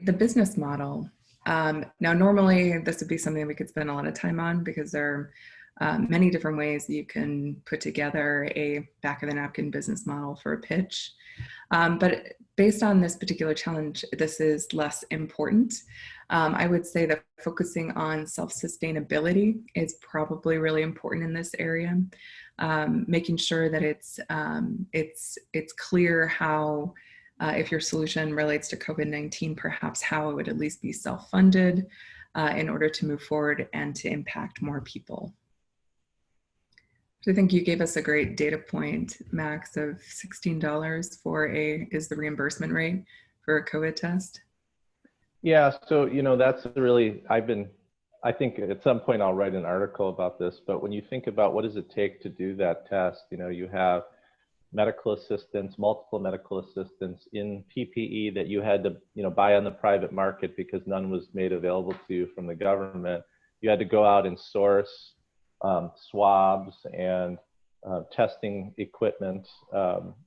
the business model. Now, normally this would be something we could spend a lot of time on because there are many different ways you can put together a back of the napkin business model for a pitch. But based on this particular challenge, this is less important. I would say that focusing on self-sustainability is probably really important in this area. Making sure that it's clear how, if your solution relates to COVID-19, perhaps how it would at least be self-funded in order to move forward and to impact more people. So I think you gave us a great data point, Max, of $16 is the reimbursement rate for a COVID test. Yeah, so that's really, I think at some point I'll write an article about this, but when you think about what does it take to do that test, you have medical assistants, multiple medical assistants in PPE that you had to buy on the private market because none was made available to you from the government. You had to go out and source swabs and testing equipment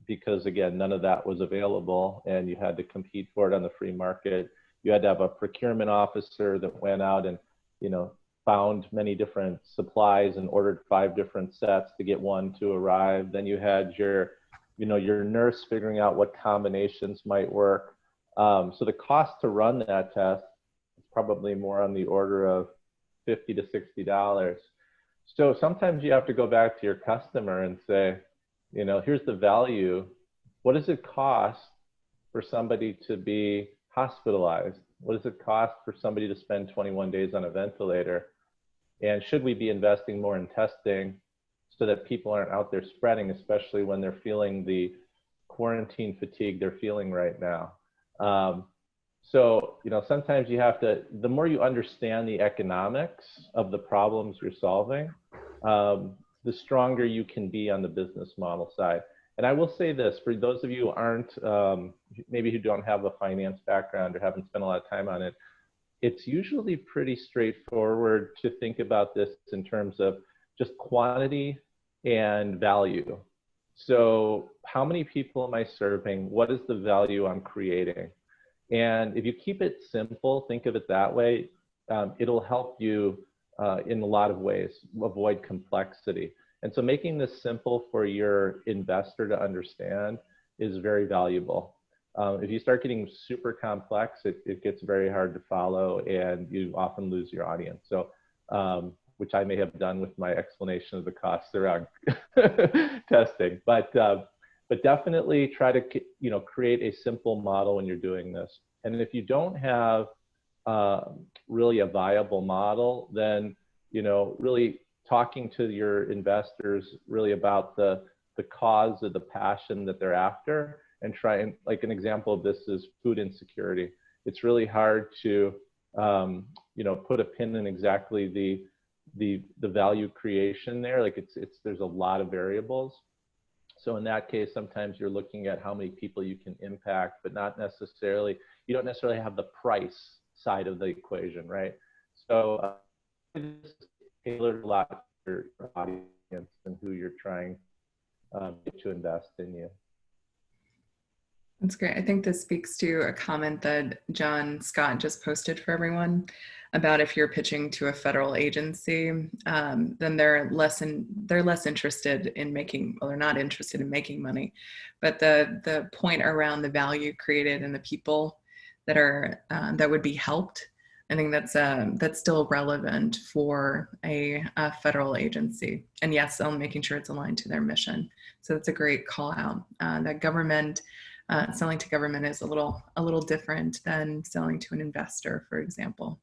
because again, none of that was available and you had to compete for it on the free market. You had to have a procurement officer that went out and found many different supplies and ordered 5 different sets to get one to arrive. Then you had your nurse figuring out what combinations might work. So the cost to run that test is probably more on the order of $50 to $60. So sometimes you have to go back to your customer and say, here's the value. What does it cost for somebody to be hospitalized? What does it cost for somebody to spend 21 days on a ventilator? And should we be investing more in testing so that people aren't out there spreading, especially when they're feeling the quarantine fatigue they're feeling right now? So, sometimes you have to, the more you understand the economics of the problems you're solving, the stronger you can be on the business model side. And I will say this, for those of you who aren't, maybe who don't have a finance background or haven't spent a lot of time on it, it's usually pretty straightforward to think about this in terms of just quantity and value. So how many people am I serving? What is the value I'm creating? And if you keep it simple, think of it that way, it'll help you in a lot of ways avoid complexity. And so making this simple for your investor to understand is very valuable. If you start getting super complex, it gets very hard to follow and you often lose your audience. So, which I may have done with my explanation of the costs around testing. But definitely try to create a simple model when you're doing this. And if you don't have really a viable model, then really talking to your investors really about the cause of the passion that they're after, and try and, like, an example of this is food insecurity. It's really hard to put a pin in exactly the value creation there. Like there's a lot of variables. So in that case, sometimes you're looking at how many people you can impact, but you don't necessarily have the price side of the equation, right? So it's tailored a lot to your audience and who you're trying to invest in you. That's great. I think this speaks to a comment that John Scott just posted for everyone about if you're pitching to a federal agency, then they're less interested in making, well, they're not interested in making money, but the point around the value created and the people that are that would be helped, I think that's still relevant for a federal agency. And yes, making sure it's aligned to their mission. So that's a great call out. That government. Selling to government is a little different than selling to an investor, for example.